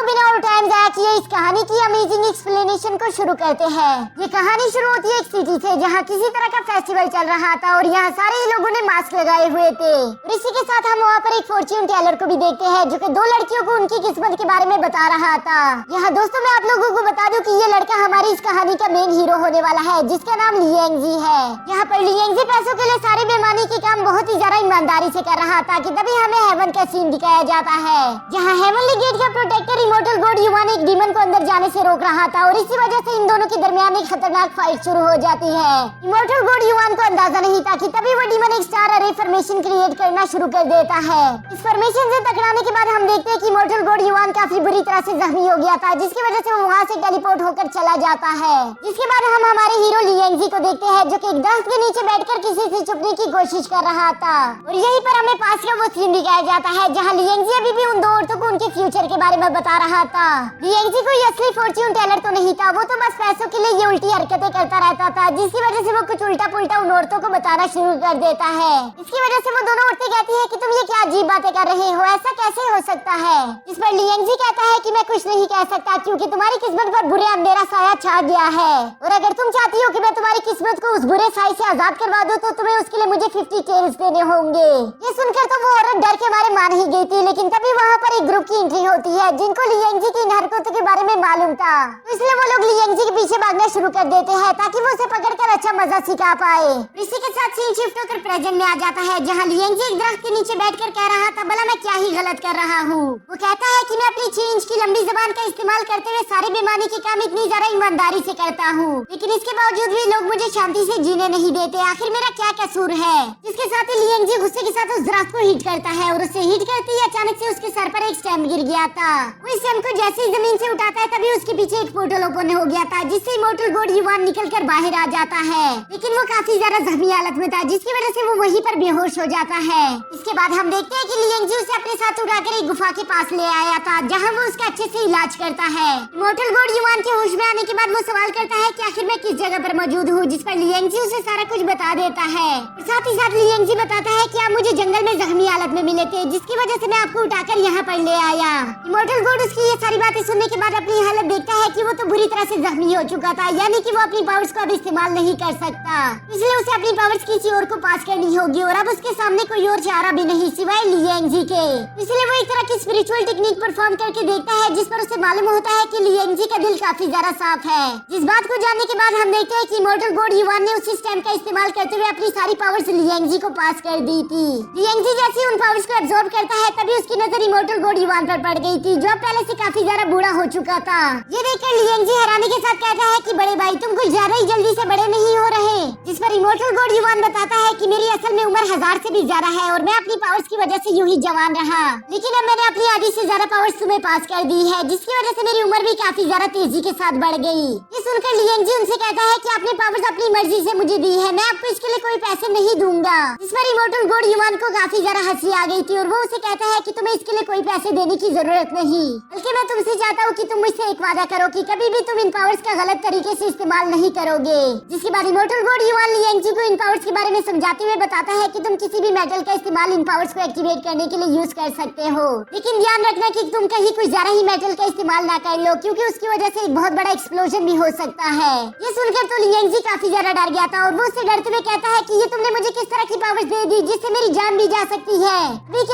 बिना और टाइम जाया किए इस कहानी की अमेजिंग एक्सप्लेनेशन को शुरू करते हैं। ये कहानी शुरू होती है एक सिटी से जहाँ किसी तरह का फेस्टिवल चल रहा था और यहाँ सारे ही लोगों ने मास्क लगाए हुए थे। और इसी के साथ हम वहाँ पर एक फॉर्च्यून टेलर को भी देखते हैं जो कि दो लड़कियों को उनकी किस्मत के बारे में बता रहा था। यहाँ दोस्तों मैं आप लोगों को बता दूं कि ये लड़का हमारी इस कहानी का मेन हीरो होने वाला है जिसका नाम लियांगजी है। यहाँ पर लियांगजी पैसों के लिए सारे बेईमानी के काम बहुत ही ज्यादा ईमानदारी से कर रहा था कि तभी हमें हेवन का सीन दिखाया जाता है जहाँ हेवनली गेट का प्रोटेक्टर इमॉर्टल गॉड युवान एक डीमन को अंदर जाने से रोक रहा था और इसी वजह से इन दोनों के दरमियान एक खतरनाक फाइट शुरू हो जाती है। इमॉर्टल गॉड युवान को अंदाजा नहीं था कि तभी वो डीमन एक स्टार अरे फॉर्मेशन क्रिएट करना शुरू कर देता है। इस फॉर्मेशन से टकराने के बाद हम देखते हैं कि इमॉर्टल गॉड युवान काफी बुरी तरह से जख्मी हो गया था जिसकी वजह से वो वहाँ से टेलीपोर्ट होकर चला जाता है। जिसके बाद हम हमारे हीरो लियांगजी को देखते हैं जो कि एक दरख्त के नीचे बैठकर किसी से छुपने की कोशिश कर रहा था और यहीं पर हमें पास का वो सीन दिखाया जाता है जहाँ लियांगजी अभी भी उन दो औरतों को उनके फ्यूचर के बारे में बता रहा था। लियांगजी कोई असली फॉर्च्यून टेलर तो नहीं था, वो तो बस पैसों के लिए ये उल्टी हरकतें करता रहता था जिसकी वजह से वो कुछ उल्टा पुल्टा उन औरतों को बताना शुरू कर देता है। इसकी वजह से वो दोनों औरतें कहती है कि तुम ये क्या अजीब बातें कर रहे हो, ऐसा कैसे हो सकता है। इस पर लियांगजी कहता है कि मैं कुछ नहीं कह सकता क्योंकि तुम्हारी किस्मत पर बुरे अंधेरा साया छा गया है और अगर तुम चाहती हो कि मैं तुम्हारी किस्मत को उस बुरे साए से आजाद करवा दूं तो तुम्हें उसके लिए मुझे 50 टेल्स देने होंगे। ये सुनकर तो वो औरत डर के मारे मान ही गई थी लेकिन तभी वहाँ पर एक ग्रुप की एंट्री होती है जिनको लियांगजी की इन हरकतों के बारे में मालूम था तो इसलिए वो लोग लियांगजी के पीछे भागना शुरू कर देते हैं ताकि वो उसे पकड़कर अच्छा मजा सिखा पाए। इसी के साथ सीन शिफ्ट होकर प्रेजेंट में आ जाता है जहाँ लियांगजी एक दरख्त के नीचे बैठकर कह रहा था भला मैं क्या ही गलत कर रहा हूँ। वो कहता है कि मैं अपनी 6 इंच की लंबी जबान का इस्तेमाल करते हुए सारे बेईमानी के काम इतनी ज्यादा ईमानदारी से करता हूँ लेकिन इसके बावजूद भी लोग मुझे शांति से जीने नहीं देते, आखिर मेरा क्या कसूर है। जिसके साथ ही लियांगजी गुस्से के साथ उस दरख्त को हिट करता है और उसे हिट करते ही अचानक से उसके सर पर एक स्टेम गिर गया था। वो इस स्टेम को जैसे ही जमीन से उठाता है तभी उसके पीछे एक पोर्टल ओपन हो गया था जिससे इमॉर्टल गॉड युवान निकल कर बाहर आ जाता है लेकिन वो काफी ज्यादा जख्मी हालत में था जिसकी वजह से वो वहीं पर बेहोश हो जाता है। इसके बाद हम देखते हैं कि लियांगजी उसे अपने साथ उठाकर एक गुफा के पास ले आया था जहाँ वो उसका अच्छे से इलाज करता है। इमॉर्टल गॉड युवान के होश में आने के बाद वो सवाल करता है कि आखिर मैं किस जगह पर मौजूद हूँ जिस पर लियांगजी उसे सारा कुछ बता देता है। साथ ही साथ लियांगजी बताता है कि आप मुझे जंगल में जख्मी हालत में मिले थे जिसकी वजह से मैं आपको उठाकर यहाँ पर ले आया। इमॉर्टल गॉड उसकी ये सारी बातें सुनने के बाद अपनी हालत देखता है कि वो तो बुरी तरह से जख्मी हो चुका था यानी कि वो अपनी पावर्स को अब इस्तेमाल नहीं कर सकता इसलिए उसे अपनी पावर्स किसी और को पास करनी होगी और अब उसके सामने कोई और चारा भी नहीं सिवाय लियांगजी के। इसलिए वो एक तरह की स्पिरिचुअल टेक्निक परफॉर्म करके देखता है जिस पर उसे मालूम होता है कि लियांगजी का दिल काफी ज्यादा साफ है। जिस बात को जानने के बाद हम देखते हैं कि इमॉर्टल गॉड युवान ने उसी स्टेम का इस्तेमाल करते हुए अपनी सारी पावर्स लियांगजी को पास कर दी थी। लियांगजी जैसे उन पावर्स को एब्जॉर्ब करता है तभी उसकी नजर इमॉर्टल गॉड युवान पर पड़ गई थी जो पहले से काफी ज्यादा बूढ़ा हो चुका था। ये देखकर लियांगजी हैरानी के साथ कहता है कि बड़े भाई तुम कुछ ज्यादा ही जल्दी से बड़े नहीं हो रहे। जिस पर इमॉर्टल गॉड युवान बताता है कि मेरी असल में उम्र 1000 से भी ज्यादा है और मैं अपनी पावर्स की वजह से यूं ही जवान रहा लेकिन अब मैंने अपनी आधी से ज्यादा पावर्स तुम्हें पास कर दी है जिसकी वजह से मेरी उम्र भी काफी ज्यादा तेजी के साथ बढ़ गई। ये सुनकर लियांगजी उनसे कहता है कि आपने पावर्स अपनी मर्जी से मुझे दी है, मैं आपको इसके लिए कोई पैसे नहीं दूंगा। इस पर इमॉर्टल गॉड युवान को काफी ज्यादा हंसी आ गई थी और वो उसे कहता है कि तुम्हें इसके लिए कोई पैसे देने की जरूरत नहीं बल्कि मैं तुमसे चाहता हूँ कि तुम मुझसे एक वादा करो कि कभी भी तुम इन पावर्स का गलत तरीके से इस्तेमाल नहीं करोगे। जिसके बाद इमॉर्टल गॉड युवान लियांगजी को इन पावर्स के बारे में समझाते हुए बताता है कि तुम किसी भी मेटल का इस्तेमाल इन पावर्स को एक्टिवेट करने के लिए यूज कर सकते हो लेकिन ध्यान रखना कि तुम कहीं कुछ ज्यादा ही मेटल का इस्तेमाल ना कर लो क्योंकि उसकी वजह से एक बहुत बड़ा एक्सप्लोजन भी हो सकता है। ये सुनकर तो लियांगजी काफी ज्यादा डर गया था और वो उससे डरते हुए कहता है कि ये तुमने मुझे किस तरह की पावर्स दे दी जिससे मेरी जान भी जा सकती है,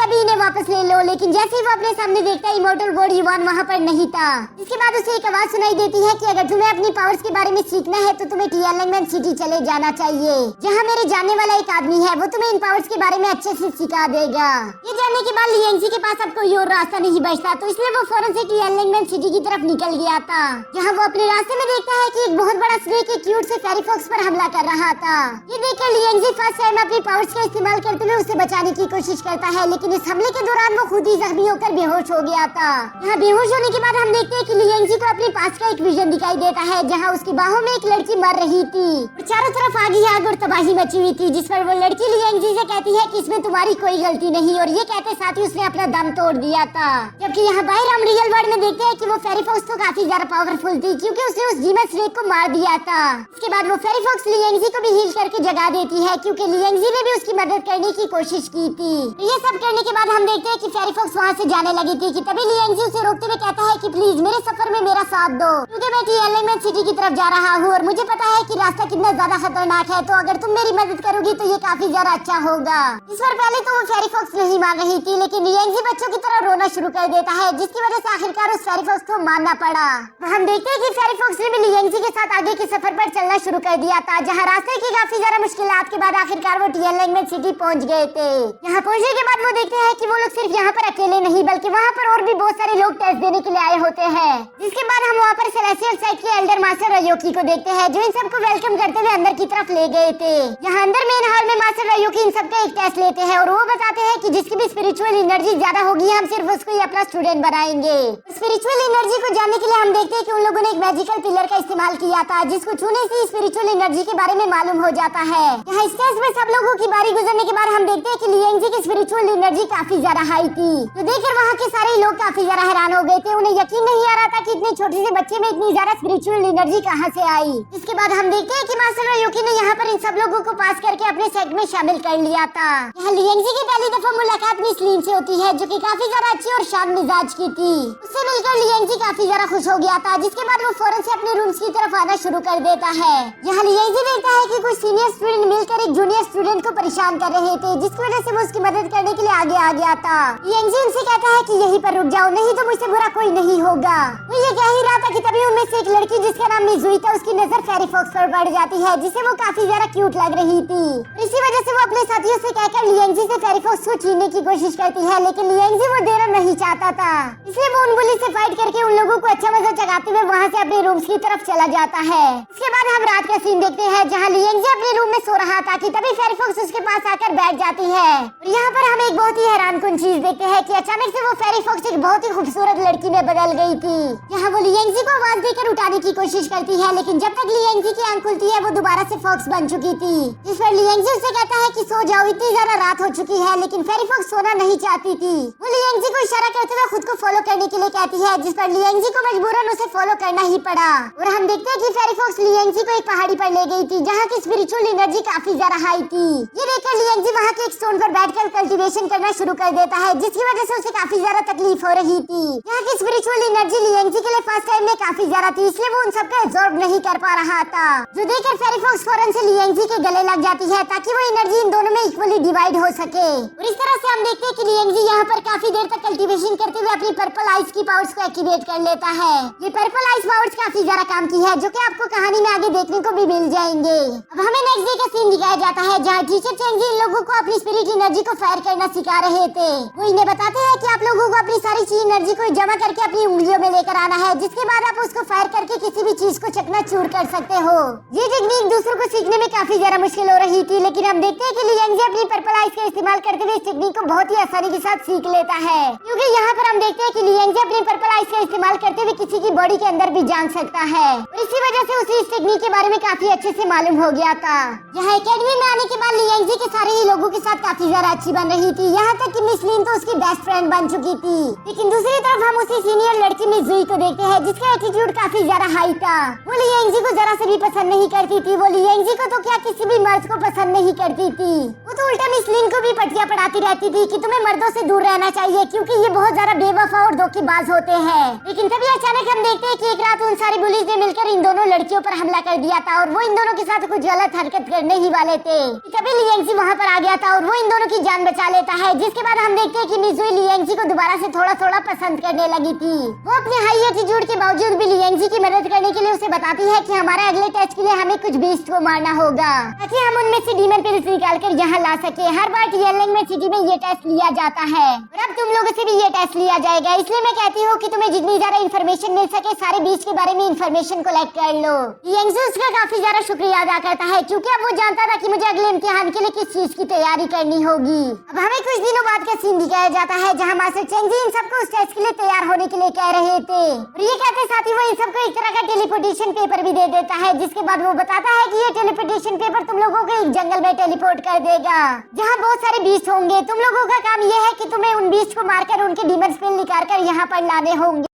अभी इन्हें वापस ले लो। लेकिन जैसे ही वो अपने सामने देखता है इमॉर्टल गॉड युवान वहाँ पर नहीं था। इसके बाद उसे एक आवाज सुनाई देती है कि अगर तुम्हें अपनी पावर्स के बारे में सीखना है तो तुम्हें टियानमेन सिटी चले जाना चाहिए जहाँ मेरे जानने वाला एक आदमी है, वो तुम्हें इन पावर्स के बारे में अच्छे से सिखा देगा। ये जानने के बाद लियांगजी के पास अब कोई और रास्ता नहीं बचता तो इसलिए वो फौरन से टियानमेन सिटी की तरफ निकल गया था जहाँ वो अपने रास्ते में देखता है कि एक बहुत बड़ा स्नेक एक क्यूट से फेरी फॉक्स पर हमला कर रहा था। ये देखकर लियांगजी फर्स्ट टाइम अपनी पावर्स का इस्तेमाल करते हुए उसे बचाने की कोशिश करता है लेकिन इस हमले के दौरान वो खुद ही जख्मी होकर बेहोश हो गया था। यहाँ बेहोश होने के बाद हम देखते हैं कि लियांगजी को अपने पास का एक विजन दिखाई देता है जहाँ उसकी बाहों में एक लड़की मर रही थी और चारों तरफ आग ही आग और तबाही मची हुई थी, जिस पर वो लड़की लियांगजी से कहती है कि इसमें तुम्हारी कोई गलती नहीं, और ये कहते साथ ही उसने अपना दम तोड़ दिया था। जबकि यहाँ बाहर हम रियल वर्ल्ड में देखते हैं कि वो फेरी फॉक्स तो काफी ज्यादा पावरफुल थी क्योंकि उसने उस डीमन स्नेक को मार दिया था। इसके बाद वो फेरी फॉक्स लियांगजी को भी हील करके जगा देती है क्योंकि लियांगजी ने भी उसकी मदद करने की कोशिश की थी। ये सब करने के बाद हम देखते हैं कि फेरी फॉक्स वहाँ से जाने लगी थी कि तभी लियांगजी उसे रोकते हुए कहता है कि प्लीज मेरे सफर में मेरा साथ दो क्योंकि मैं टीएलएमएन सिटी की तरफ जा रहा हूँ और मुझे पता है कि रास्ता कितना ज्यादा खतरनाक है, तो अगर तुम मेरी मदद करोगी तो ये काफी ज्यादा अच्छा होगा। इस बार पहले तो वो फेरी फॉक्स नहीं मान रही थी, लेकिन लियांगजी बच्चों की तरह रोना शुरू कर देता है जिसकी वजह से आखिरकार उस फेरी फॉक्स को मानना पड़ा। हम देखते हैं कि फेरी फॉक्स ने भी लियांगजी के साथ आगे के सफर पर चलना शुरू कर दिया था, जहाँ रास्ते की काफी ज्यादा मुश्किलात के बाद आखिरकार वो टीएलएमएन सिटी पहुँच गए थे। यहाँ पहुँचने के बाद वो देखते हैं कि वो लोग सिर्फ यहाँ पर अकेले नहीं बल्कि वहाँ पर और भी बहुत सारे लोग टेस्ट देने के लिए आए होते हैं। जिसके बाद हम वहाँ पर सेलेस्टियल साइड के एल्डर मास्टर रयोकी को देखते हैं जो इन सबको वेलकम करते हुए अंदर की तरफ ले गए थे। यहाँ अंदर मेन हॉल में मास्टर रयोकी इन सबका एक टेस्ट लेते हैं और वो बताते हैं कि जिसकी भी स्पिरिचुअल एनर्जी ज्यादा होगी हम सिर्फ उसको ही अपना स्टूडेंट बनाएंगे। स्पिरिचुअल एनर्जी को जानने के लिए हम देखते हैं कि उन लोगों ने एक मैजिकल पिलर का इस्तेमाल किया था जिसको छूने से स्पिरिचुअल एनर्जी के बारे में मालूम हो जाता है। यहाँ इस टेस्ट में सब लोगों की बारी गुजरने के बाद हम देखते हैं कि लियांगजी की स्पिरिचुअल एनर्जी काफी ज्यादा हाई थी, तो देखकर वहाँ के सारे लोग काफी ज्यादा हैरान हो गए थे। उन्हें यकीन नहीं आ रहा था कि इतने छोटे से बच्चे में इतनी ज्यादा स्पिरिचुअल एनर्जी कहाँ से आई। इसके बाद हम देखते हैं कि मास्टर रयोकी ने यहाँ पर इन सब लोगों को पास करके अपने सेट में शामिल कर लिया था। यहाँ लियांगजी की पहली दफा मुलाकात मिस लीन से होती है जो कि काफी ज्यादा अच्छी और शांत मिजाज की थी। उससे मिलकर लियांगजी काफी ज्यादा खुश हो गया था, जिसके बाद वो फौरन से अपने रूम्स की तरफ आना शुरू कर देता है। यहाँ लियांगजी देखता है कि कुछ सीनियर स्टूडेंट मिलकर एक जूनियर स्टूडेंट को परेशान कर रहे थे, जिसकी वजह से वो उसकी मदद करने के लिए आगे आ गया था। लियांगजी उनसे कहता है कि यहीं पर रुक जाओ, नहीं तो मुझसे बुरा कोई नहीं होगा। वो ये कह ही रहा था कि तभी उनमें से एक लड़की जिसका नाम मिजुई था उसकी नजर फेरी फॉक्स पर पड़ जाती है, जिसे वो काफी ज्यादा क्यूट लग रही थी। इसी वजह से वो अपने साथियों से कहकर लियांगजी से फेरी फॉक्स को छीनने की कोशिश करती है, लेकिन लियांगजी वो देना नहीं चाहता था, इसलिए वो उन बुली से फाइट करके उन लोगों को अच्छा मजा चगाते हुए वहाँ से अपने रूम्स की तरफ चला जाता है। इसके बाद हम रात का सीन देखते हैं जहाँ लियांगजी अपने रूम में सो रहा था कि तभी फेरी फॉक्स उसके पास आकर बैठ जाती है और यहाँ पर हम एक बहुत ही हैरानकुन चीज देखते हैं कि अचानक से वो फेरी फॉक्स एक बहुत ही खूबसूरत लड़की में बदल गई थी। यहाँ वो लियांगजी को आवाज देकर उठाने की कोशिश करती है, लेकिन जब तक लियांगजी की आंख खुलती है वो दोबारा से फॉक्स बन चुकी थी। जिस पर लियांगजी उससे कहता है कि सो जाओ, इतनी ज्यादा रात हो चुकी है, लेकिन फेरी फॉक्स सोना नहीं चाहती थी। वो लियांगजी को इशारा करते हुए खुद को फॉलो करने के लिए कहती है, जिस पर लियांगजी को मजबूरन उसे फॉलो करना ही पड़ा। और हम देखते हैं कि फेरी फॉक्स लियांगजी को एक पहाड़ी पर ले गई थी जहाँ की स्पिरिचुअल एनर्जी काफी ज्यादा हाई थी। ये देखकर लियांगजी वहाँ के एक स्टोन पर बैठकर कल्टीवेशन करना शुरू कर देता है, जिसकी वजह से उसे काफी ज्यादा तकलीफ हो रही थी। यहाँ की स्पिरिचुअल एनर्जी लियांगजी के लिए फर्स्ट टाइम में काफी ज्यादा थी, इसलिए वो उन सबको एब्जॉर्ब नहीं कर पा रहा था, जो देखकर फेरी फॉक्स फौरन से लियांगजी के गले लग जाती है ताकि वो एनर्जी इन दोनों में इक्वली डिवाइड हो सके। और इस तरह से हम देखते हैं कि लियांगजी यहाँ पर काफी देर तक कल्टीवेशन करते हुए अपनी पर्पल आइस की पावर्स को एक्टिवेट कर लेता है। ये पर्पल आइस पावर्स काफी ज्यादा काम की है, जो कि आपको कहानी में आगे देखने को भी मिल जाएंगे। अब हमें नेक्स्ट डे का सीन दिखाया जाता है जहाँ टीचर चेंगजी इन लोगों को अपनी स्पिरिट एनर्जी को फायर करना सिखा रहे थे। वो इन्हें बताते हैं कि आप लोगों को अपनी सारी चीज एनर्जी को जमा करके अपनी उंगलियों में लेकर आना है, जिसके बाद आप उसको फायर करके किसी भी चीज को चकनाचूर कर सकते हो। ये टेक्निक दूसरों को सीखने में काफी ज्यादा मुश्किल हो रही थी, लेकिन हम देखते हैं कि लियांगजी अपनी पर्पल आइस का इस्तेमाल करते हुए इस टेक्निक को बहुत ही आसानी के साथ सीख लेता है, क्योंकि यहाँ पर हम देखते हैं कि लियांगजी अपनी पर्पल आइस का इस्तेमाल करते हुए किसी की बॉडी के अंदर भी जान सकता है और इसी वजह से उसे इस टेक्निक के बारे में काफी अच्छे से मालूम हो गया था। यहाँ एकेडमी में आने के बाद लियांगजी के सारे ही लोगों के साथ काफी ज्यादा अच्छी बन रही थी, यहाँ तक कि मिस लीन तो उसकी बेस्ट फ्रेंड बन चुकी थी। लेकिन दूसरी तरफ हम उसी सीनियर लड़की मिजुई को देखते हैं जिसका एटीट्यूड काफी ज्यादा हाई था। वो लियांगजी को जरा से भी पसंद नहीं करती थी, वो लियांगजी को तो क्या किसी भी मर्द को पसंद नहीं करती थी। वो तो उल्टा मिस लीन को भी पटिया पढ़ाती रहती थी कि तुम्हें मर्दों से दूर रहना चाहिए क्योंकि ये बहुत ज्यादा बेवफा और धोखेबाज होते हैं। लेकिन तभी अचानक हम देखते हैं कि एक रात उन सारी बुलीज ने मिलकर इन दोनों लड़कियों पर हमला कर दिया था और वो इन दोनों के साथ कुछ गलत हरकत करने ही वाले थे। तभी लियांगजी वहाँ पर आ गया था और वो इन दोनों की जान बचा लेता है, जिसके बाद हम देखते हैं कि मिजुई लियांगजी को दोबारा से थोड़ा थोड़ा पसंद करने लगी थी। वो अपने हाई एटीट्यूड के बावजूद भी लियांगजी की मदद करने के लिए उसे बताती है कि हमारे अगले टेस्ट के लिए हमें कुछ बीस्ट को मारना होगा ताकि हम उनमें से डीमन पिल्स निकाल कर यहाँ ला सके। हर बार टीएलएमएन सिटी में ये टेस्ट लिया जाता है और अब तुम लोगों से भी ये टेस्ट लिया जाएगा, इसलिए मैं कहती हूँ कि तुम्हें जितनी ज्यादा इन्फॉर्मेशन मिल सके सारे बीस्ट के बारे में इन्फॉर्मेशन कलेक्ट कर लो। लियांगजी उसका काफी ज्यादा शुक्रिया अदा करता है क्योंकि अब वो जानता था कि मुझे अगले इम्तिहान के लिए किस चीज की तैयारी करनी होगी। अब हमें कुछ दिनों बाद का सीन दिखाया जाता है जहाँ मास्टर चेंगजी इन सबको उस टेस्ट के लिए तैयार होने के लिए कह रहे थे। और ये कहते साथ ही वो इन सबको एक तरह का टेलीपोर्टेशन पेपर भी दे देता है, जिसके बाद वो बताता है कि ये टेलीपोर्टेशन पेपर तुम लोगों को एक जंगल में टेलीपोर्ट कर देगा जहाँ बहुत सारे बीस्ट होंगे। तुम लोगों का काम ये है कि तुम्हें उन बीस्ट को मारकर उनके डीमन स्पिल निकाल कर यहाँ पर लाने होंगे।